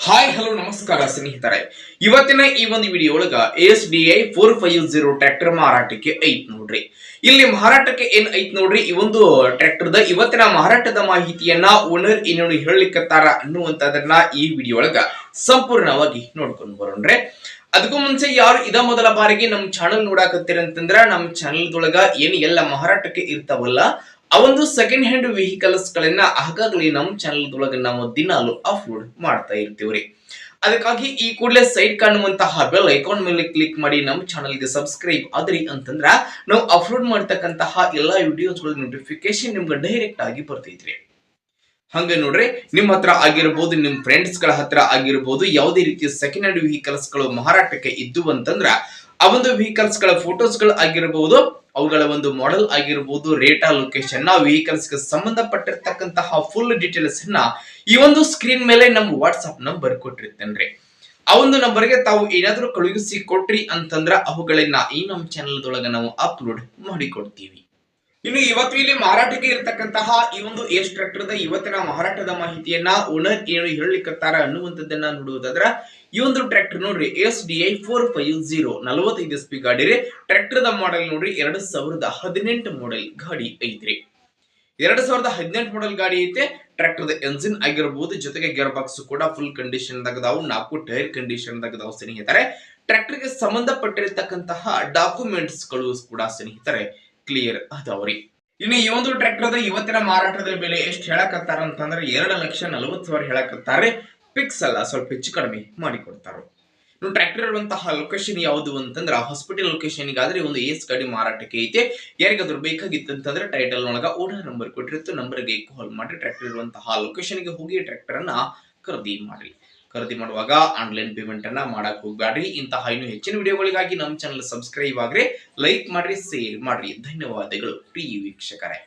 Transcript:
Hi hello ನಮಸ್ಕಾರ ಸ್ನೇಹಿತರೆ. ಇವತ್ತಿನ ಈ ಒಂದು ವಿಡಿಯೋ ಒಳಗ ASDI 450 ಟ್ರ್ಯಾಕ್ಟರ್ ಮಾರಾಟಕ್ಕೆ ಐತ್ ನೋಡ್ರಿ. ಇಲ್ಲಿ ಮಾರಾಟಕ್ಕೆ ಏನ್ ಐತ್ ನೋಡ್ರಿ. ಈ ಒಂದು ಟ್ರ್ಯಾಕ್ಟರ್ ದ ಇವತ್ತಿನ ಮಾರಾಟದ ಮಾಹಿತಿಯನ್ನ ಓನರ್ ಏನೇನು ಹೇಳಲಿಕ್ಕತ್ತಾರ ಅನ್ನುವಂತದನ್ನ ಈ ವಿಡಿಯೋ ಒಳಗ ಸಂಪೂರ್ಣವಾಗಿ ನೋಡ್ಕೊಂಡು ಬರೋಣ್ರೆ. ಅದಕ್ಕೂ ಮುಂಚೆ ಯಾರು ಇದ ಮೊದಲ ಬಾರಿಗೆ ನಮ್ ಚಾನಲ್ ನೋಡಾಕತ್ತೀರ ಅಂತಂದ್ರ ನಮ್ ಚಾನಲ್ ದೊಳಗ ಏನ್ ಎಲ್ಲ ಮಾರಾಟಕ್ಕೆ ಇರ್ತಾವಲ್ಲ ಆ ಒಂದು ಸೆಕೆಂಡ್ ಹ್ಯಾಂಡ್ ವೆಹಿಕಲ್ಸ್ ಗಳನ್ನ ಆಗಾಗಲೇ ನಮ್ಮ ಚಾನಲ್ ದೊಳಗ ನಾವು ದಿನಾಲು ಅಪ್ಲೋಡ್ ಮಾಡ್ತಾ ಇರ್ತೀವ್ರಿ. ಅದಕ್ಕಾಗಿ ಈ ಕೂಡಲೇ ಸೈಡ್ ಕಾಣುವಂತಹ ಬೆಲ್ ಐಕಾನ್ ಮೇಲೆ ಕ್ಲಿಕ್ ಮಾಡಿ ನಮ್ಮ ಚಾನಲ್ ಗೆ ಸಬ್ಸ್ಕ್ರೈಬ್ ಆದ್ರಿ ಅಂತಂದ್ರ ನಾವು ಅಪ್ಲೋಡ್ ಮಾಡ್ತಕ್ಕಂತಹ ಎಲ್ಲಾ ವಿಡಿಯೋಸ್ ಗಳ ನೋಟಿಫಿಕೇಶನ್ ನಿಮ್ಗೆ ಡೈರೆಕ್ಟ್ ಆಗಿ ಬರ್ತೈತ್ರಿ. ಹಂಗ ನೋಡ್ರಿ, ನಿಮ್ ಹತ್ರ ಆಗಿರಬಹುದು, ನಿಮ್ ಫ್ರೆಂಡ್ಸ್ ಗಳ ಹತ್ರ ಆಗಿರಬಹುದು, ಯಾವುದೇ ರೀತಿಯ ಸೆಕೆಂಡ್ ಹ್ಯಾಂಡ್ ವೆಹಿಕಲ್ಸ್ ಗಳು ಮಾರಾಟಕ್ಕೆ ಇದ್ದು ಅಂತಂದ್ರ ಆ ಒಂದು ವೆಹಿಕಲ್ಸ್ ಗಳ ಫೋಟೋಸ್ ಗಳು ಆಗಿರಬಹುದು, ಅವುಗಳ ಒಂದು ಮಾಡೆಲ್ ಆಗಿರಬಹುದು, ರೇಟಾ, ಲೊಕೇಶನ್, ವೆಹಿಕಲ್ಸ್ ಗೆ ಸಂಬಂಧಪಟ್ಟಿರ್ತಕ್ಕಂತಹ ಫುಲ್ ಡೀಟೇಲ್ಸ್ ಅನ್ನ ಈ ಒಂದು ಸ್ಕ್ರೀನ್ ಮೇಲೆ ನಮ್ಮ ವಾಟ್ಸ್ಆಪ್ ನಂಬರ್ ಕೊಟ್ಟಿರ್ತೇನ್ರಿ. ಆ ಒಂದು ನಂಬರ್ಗೆ ತಾವು ಏನಾದ್ರೂ ಕಳುಹಿಸಿ ಕೊಟ್ರಿ ಅಂತಂದ್ರ ಅವುಗಳನ್ನ ಈ ನಮ್ಮ ಚಾನಲ್ ದೊಳಗ ನಾವು ಅಪ್ಲೋಡ್ ಮಾಡಿ ಕೊಡ್ತೀವಿ. ಇನ್ನು ಇವತ್ತು ಇಲ್ಲಿ ಮಾರಾಟಕ್ಕೆ ಇರತಕ್ಕಂತಹ ಈ ಒಂದು ಏಸ್ ಟ್ರ್ಯಾಕ್ಟರ್ ದ ಇವತ್ತಿನ ಮಾರಾಟದ ಮಾಹಿತಿಯನ್ನ ಓನರ್ ಏನು ಹೇಳಲಿಕ್ಕತ್ತಾರ ಅನ್ನುವಂಥದ್ದನ್ನ ನೋಡುವುದಾದ್ರ ಈ ಒಂದು ಟ್ರ್ಯಾಕ್ಟರ್ ನೋಡ್ರಿ ASDI 450 45 SP ಗಾಡಿ ರೀ. ಟ್ರ್ಯಾಕ್ಟರ್ ದ ಮಾಡೆಲ್ ನೋಡ್ರಿ 2018 ಮಾಡೆಲ್ ಗಾಡಿ ಐತ್ರಿ. 2018 ಮಾಡೆಲ್ ಗಾಡಿ ಐತೆ. ಟ್ರ್ಯಾಕ್ಟರ್ ದ ಎಂಜಿನ್ ಆಗಿರಬಹುದು, ಜೊತೆಗೆ ಗೇರ್ ಬಾಕ್ಸ್ ಕೂಡ ಫುಲ್ ಕಂಡೀಷನ್ ದಾಗದಾವು, 4 ಟೈರ್ ಕಂಡೀಷನ್ ದಾಗದಾವು ಸ್ನೇಹಿತರೆ. ಟ್ರ್ಯಾಕ್ಟರ್ ಗೆ ಸಂಬಂಧಪಟ್ಟಿರತಕ್ಕಂತಹ ಡಾಕ್ಯುಮೆಂಟ್ಸ್ ಗಳು ಕೂಡ ಸ್ನೇಹಿತರೆ ಕ್ಲಿಯರ್ ಅದಾವ್ರಿ. ಇನ್ನು ಈ ಒಂದು ಟ್ರ್ಯಾಕ್ಟರ್ ದ ಇವತ್ತಿನ ಮಾರಾಟದ ಬೆಲೆ ಎಷ್ಟು ಹೇಳಕತ್ತಾರ ಅಂತಂದ್ರೆ 2,40,000 ಹೇಳಕತ್ತಾರೆ. ಫಿಕ್ಸ್ ಅಲ್ಲ, ಸ್ವಲ್ಪ ಹೆಚ್ಚು ಕಡಿಮೆ ಮಾಡಿ ಕೊಡ್ತಾರ. ಇನ್ನು ಟ್ರ್ಯಾಕ್ಟರ್ ಇರುವಂತಹ ಲೊಕೇಶನ್ ಯಾವುದು ಅಂತಂದ್ರೆ ಹಾಸ್ಪಿಟಲ್ ಲೊಕೇಶನ್ ಗಾದ್ರೆ ಒಂದು ಏಸ್ ಗಾಡಿ ಮಾರಾಟಕ್ಕೆ ಐತೆ. ಯಾರಿಗಾದ್ರೂ ಬೇಕಾಗಿತ್ತು ಅಂತಂದ್ರೆ ಟೈಟಲ್ ಒಳಗ ಓನರ್ ನಂಬರ್ ಕೊಟ್ಟಿರುತ್ತೆ, ನಂಬರ್ಗೆ ಕಾಲ್ ಮಾಡಿ ಟ್ರ್ಯಾಕ್ಟರ್ ಇರುವಂತಹ ಲೊಕೇಶನ್ ಗೆ ಹೋಗಿ ಟ್ರ್ಯಾಕ್ಟರ್ ಅನ್ನ ಖರೀದಿ ಮಾಡ್ರಿ. ಖರೀದಿ ಮಾಡುವಾಗ ಆನ್ಲೈನ್ ಪೇಮೆಂಟ್ ಅನ್ನ ಮಾಡಕ್ ಹೋಗ್ಬೇಡ್ರಿ. ಇಂತಹ ಇನ್ನು ಹೆಚ್ಚಿನ ವಿಡಿಯೋಗಳಿಗಾಗಿ ನಮ್ಮ ಚಾನಲ್ ಸಬ್ಸ್ಕ್ರೈಬ್ ಆಗ್ರಿ, ಲೈಕ್ ಮಾಡ್ರಿ, ಶೇರ್ ಮಾಡ್ರಿ. ಧನ್ಯವಾದಗಳು ಪ್ರಿಯ ವೀಕ್ಷಕರೇ.